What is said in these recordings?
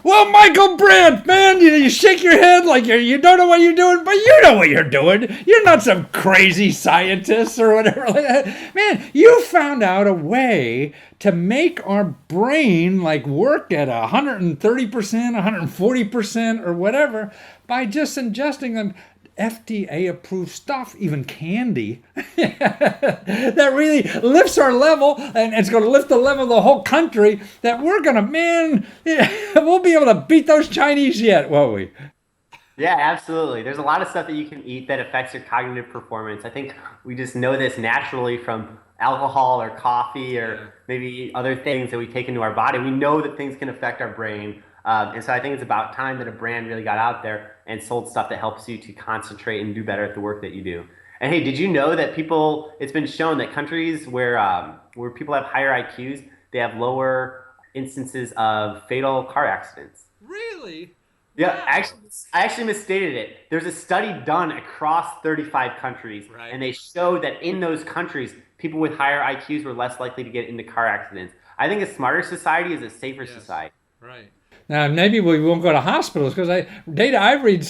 Well, Michael Brandt, man, you shake your head like you don't know what you're doing, but you know what you're doing. You're not some crazy scientist or whatever like that. Man, you found out a way to make our brain like work at 130%, 140% or whatever by just ingesting them FDA approved stuff, even candy, that really lifts our level, and it's going to lift the level of the whole country. That we're going to, man, yeah, we'll be able to beat those Chinese yet, won't we? Yeah, absolutely. There's a lot of stuff that you can eat that affects your cognitive performance. I think we just know this naturally from alcohol or coffee Yeah. or maybe other things that we take into our body. We know that things can affect our brain. And so I think it's about time that a brand really got out there and sold stuff that helps you to concentrate and do better at the work that you do. And hey, did you know that it's been shown that countries where people have higher IQs, they have lower instances of fatal car accidents? Really? Yeah, Wow. I actually misstated it. There's a study done across 35 countries, Right. and they showed that in those countries, people with higher IQs were less likely to get into car accidents. I think a smarter society is a safer Yes. society. Right. Now, maybe we won't go to hospitals because data I read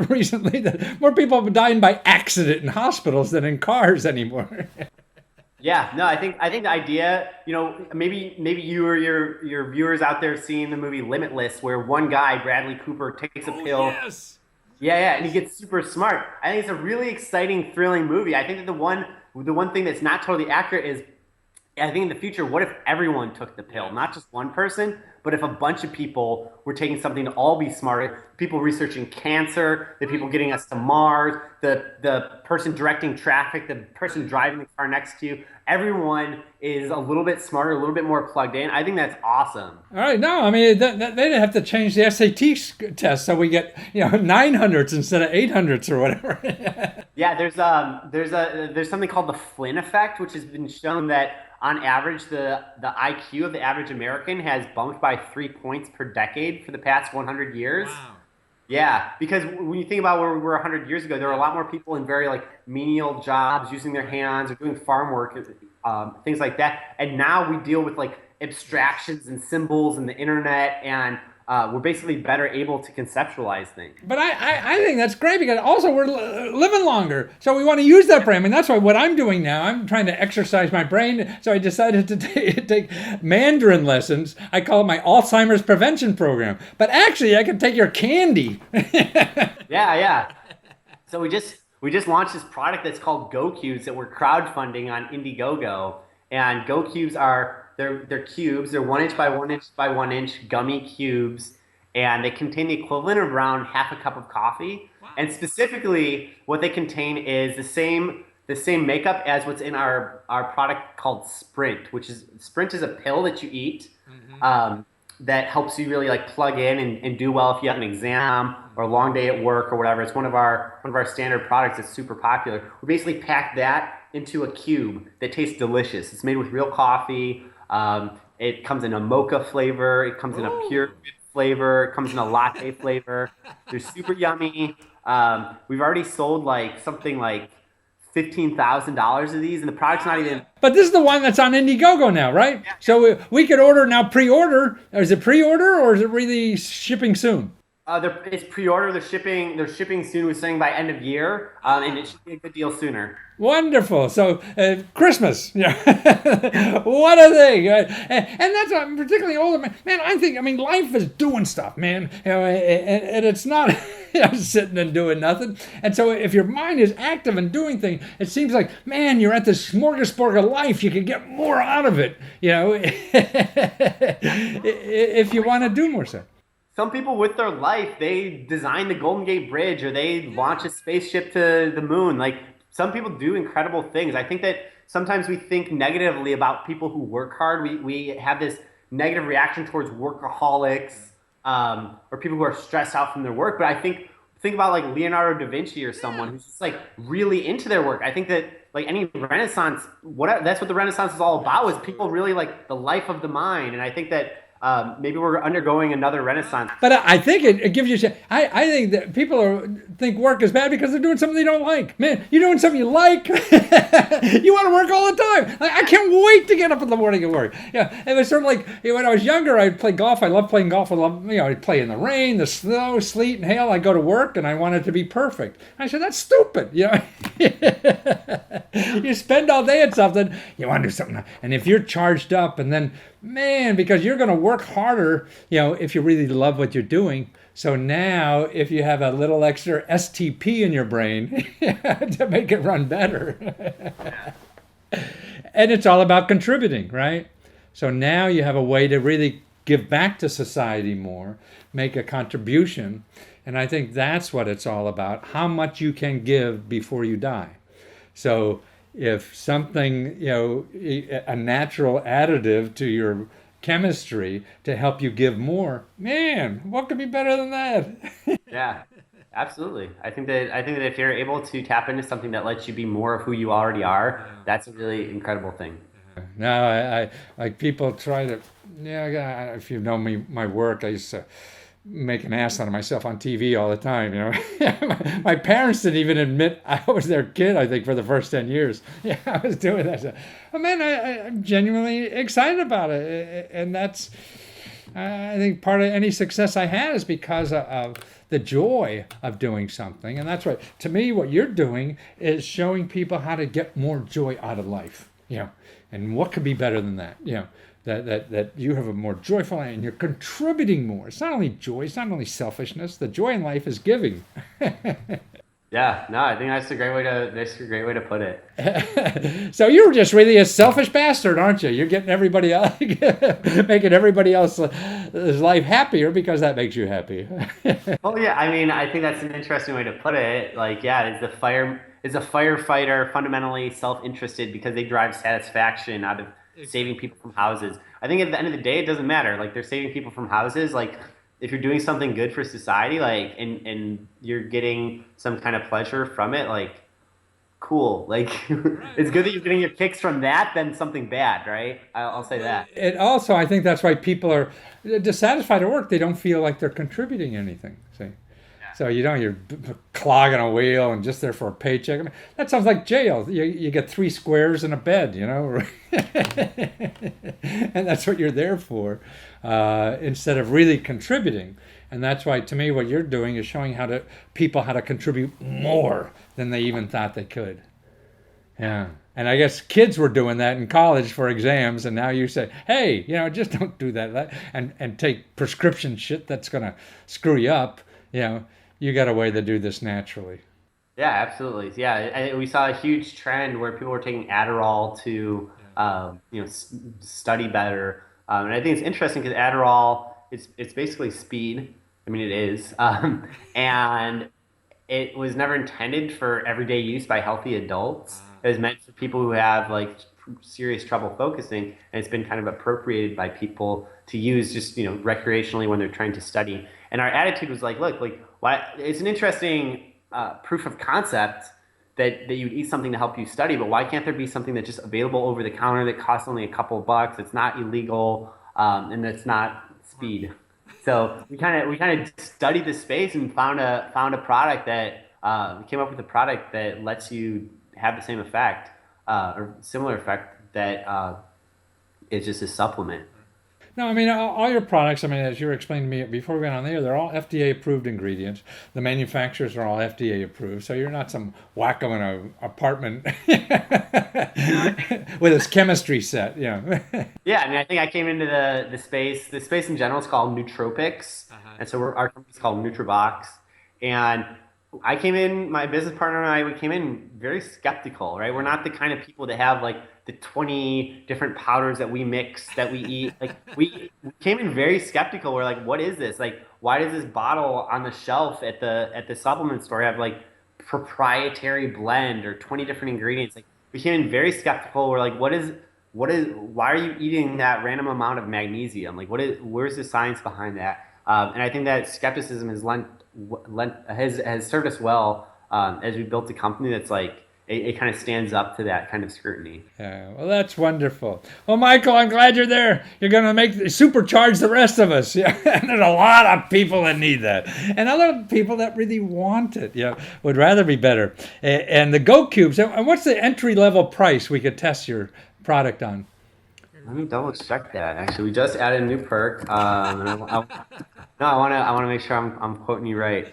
recently that more people have dying by accident in hospitals than in cars anymore. Yeah, no, I think the idea, maybe you or your viewers out there seeing the movie Limitless, where one guy, Bradley Cooper, takes a Oh, pill. yes. Yeah, yeah, and he gets super smart. I think it's a really exciting, thrilling movie. I think that the one thing that's not totally accurate is I think in the future, what if everyone took the pill? Yes. Not just one person, but if a bunch of people were taking something to all be smarter, people researching cancer, the people Right. getting us to Mars, the person directing traffic, the person Right. driving the car next to you, everyone is a little bit smarter, a little bit more plugged in. I think that's awesome. All right. No, I mean, they didn't have to change the SAT test so we get, 900s instead of 800s or whatever. Yeah, there's something called the Flynn effect, which has been shown that on average the IQ of the average American has bumped by 3 points per decade for the past 100 years. Wow. Yeah, because when you think about where we were 100 years ago, there were a Yeah. lot more people in very like menial jobs, using their hands or doing farm work, things like that. And now we deal with like Yes. abstractions and symbols and the internet, and we're basically better able to conceptualize things. But I think that's great because also we're living longer. So we want to use that brain. I mean, that's why what I'm doing now, I'm trying to exercise my brain. So I decided to take Mandarin lessons. I call it my Alzheimer's prevention program. But actually, I can take your candy. Yeah, yeah. So we just launched this product that's called Go Cubes that we're crowdfunding on Indiegogo. And Go Cubes are they're cubes. They're 1 inch by 1 inch by 1 inch gummy cubes, and they contain the equivalent of around half a cup of coffee. Wow. And specifically, what they contain is the same makeup as what's in our product called Sprint is a pill that you eat. Hmm. Um, that helps you really like plug in and do well if you have an exam or a long day at work or whatever. It's one of our standard products that's super popular. We basically pack that into a cube that tastes delicious. It's made with real coffee. It comes in a mocha flavor. It comes in a pure Ooh. flavor. It comes in a latte flavor. They're super yummy. We've already sold like something like $15,000 of these, and the product's not Wow, even. yeah. But this is the one that's on Indiegogo now, right? So we could order now pre-order. Is it pre-order or is it really shipping soon? It's pre-order. They're shipping soon. We're saying by end of year, and it Ah. should be a good deal sooner. Wonderful. So Christmas, yeah, what a thing. And that's why I'm particularly older man. Man, I mean, life is doing stuff, man. And it's not sitting and doing nothing. And so if your mind is active and doing things, it seems like, man, you're at this smorgasbord of life. You can get more out of it, if you want to do more stuff. Some people with their life, they design the Golden Gate Bridge or they launch a spaceship to the moon. Like some people do incredible things. I think that sometimes we think negatively about people who work hard. We have this negative reaction towards workaholics, or people who are stressed out from their work. But I think about like Leonardo da Vinci or someone Yeah. who's just like really into their work. I think that like any Renaissance, that's what the Renaissance is all about, is people really like the life of the mind. And I think that maybe we're undergoing another renaissance. But I think it gives you. I think that people think work is bad because they're doing something they don't like. Man, you're doing something you like. You want to work all the time. Like, I can't wait to get up in the morning and work. Yeah, it was sort of like when I was younger, I'd play golf. I loved playing golf. I'd play in the rain, the snow, sleet, and hail. I'd go to work and I wanted to be perfect. I said, that's stupid. You spend all day at something, you want to do something. And if you're charged up and then, man, because you're going to work harder, if you really love what you're doing. So now if you have a little extra STP in your brain to make it run better. And it's all about contributing, right? So now you have a way to really give back to society more, make a contribution. And I think that's what it's all about, how much you can give before you die. So if something, a natural additive to your chemistry to help you give more, man, what could be better than that? Yeah, absolutely. I think that if you're able to tap into something that lets you be more of who you already are, that's a really incredible thing. Now, I like people try to, if you know me, my work, I used to make an ass out of myself on TV all the time. My parents didn't even admit I was their kid. I think for the first 10 years, I was doing that. So, oh man, I'm genuinely excited about it, and that's I think part of any success I had is because of the joy of doing something, and that's right. To me, what you're doing is showing people how to get more joy out of life. And what could be better than that? That you have a more joyful life and you're contributing more. It's not only joy, it's not only selfishness. The joy in life is giving. Yeah, no, I think that's a great way to put it. So you're just really a selfish bastard, aren't you? You're getting everybody else, making everybody else's life happier because that makes you happy. Well, yeah, I mean, I think that's an interesting way to put it. Like, yeah, is a firefighter fundamentally self-interested because they drive satisfaction out of saving people from houses? I think at the end of the day, it doesn't matter. Like, they're saving people from houses. Like, if you're doing something good for society, like, and you're getting some kind of pleasure from it, like, cool. Like, it's good that you're getting your kicks from that than something bad, right? I'll say that. It also, I think that's why people are dissatisfied at work. They don't feel like they're contributing anything. See? So you're clogging a wheel and just there for a paycheck. I mean, that sounds like jail. You get 3 squares and a bed, and that's what you're there for, instead of really contributing. And that's why, to me, what you're doing is showing people how to contribute more than they even thought they could. Yeah. And I guess kids were doing that in college for exams, and now you say, hey, just don't do that, and take prescription shit that's going to screw you up. You got a way to do this naturally. Yeah, absolutely. Yeah, we saw a huge trend where people were taking Adderall to, study better. And I think it's interesting because Adderall, it's basically speed. I mean, it is, and it was never intended for everyday use by healthy adults. It was meant for people who have like serious trouble focusing, and it's been kind of appropriated by people to use just recreationally when they're trying to study. And our attitude was like, look, like, why? It's an interesting proof of concept that you'd eat something to help you study, but why can't there be something that's just available over the counter that costs only a couple of bucks? It's not illegal, and it's not speed. So we kind of studied the space and found a product that came up with a product that lets you have the same effect, or similar effect, that is just a supplement. No, I mean, all your products, I mean, as you were explaining to me before we went on there, they're all FDA approved ingredients. The manufacturers are all FDA approved. So you're not some wacko in an apartment with his chemistry set. Yeah, I mean, I think I came into the space. The space in general is called nootropics, and so our company's called Nutrabox. And my business partner and I, we came in very skeptical, right? We're not the kind of people that have like the 20 different powders that we mix, that we eat. Like, we came in very skeptical. We're like, what is this? Like, why does this bottle on the shelf at the supplement store have like proprietary blend or 20 different ingredients? Like, we came in very skeptical. We're like, why are you eating that random amount of magnesium? Like, where's the science behind that? And I think that skepticism has served us well, as we built a company that's like it kind of stands up to that kind of scrutiny. Yeah, well, that's wonderful. Well, Michael, I'm glad you're there. You're going to supercharge the rest of us. Yeah, and there's a lot of people that need that, and other people that really want it. Yeah, would rather be better. And the Go Cubes. And what's the entry level price we could test your product on? Let me double check that. Actually, we just added a new perk. And no, I want to make sure I'm quoting you right.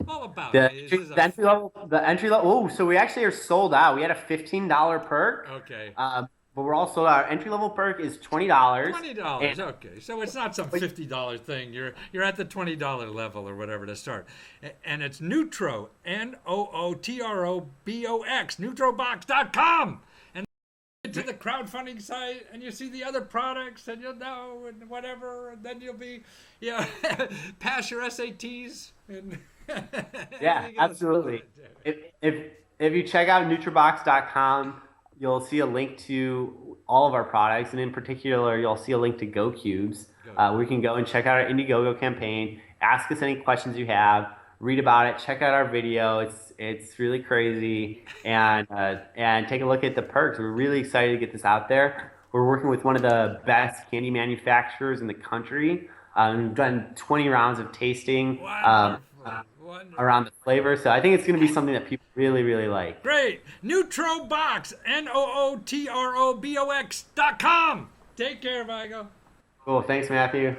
All about The, it. This is the entry level, the entry level. Oh, so we actually are sold out. We had a $15 perk, okay. but we're all sold out. Our entry level perk is $20. $20. Okay, so it's not some $50 thing. You're at the $20 level or whatever to start, and it's Neutro, NOOTROBOX, NeutroBox.com. To the crowdfunding site, and you see the other products, and you'll know, and whatever, and then you'll be, pass your SATs. And Yeah, absolutely. If you check out NutriBox.com, you'll see a link to all of our products, and in particular, you'll see a link to Go Cubes, where you can go and check out our Indiegogo campaign, ask us any questions you have, read about it, check out our video. It's really crazy, and take a look at the perks. We're really excited to get this out there. We're working with one of the best candy manufacturers in the country. We've done 20 rounds of tasting Wonderful. around the flavor, so I think it's going to be something that people really, really like. Great. NeutroBox, NOOTROBOX.com. Take care, Vigo. Cool. Thanks, Matthew.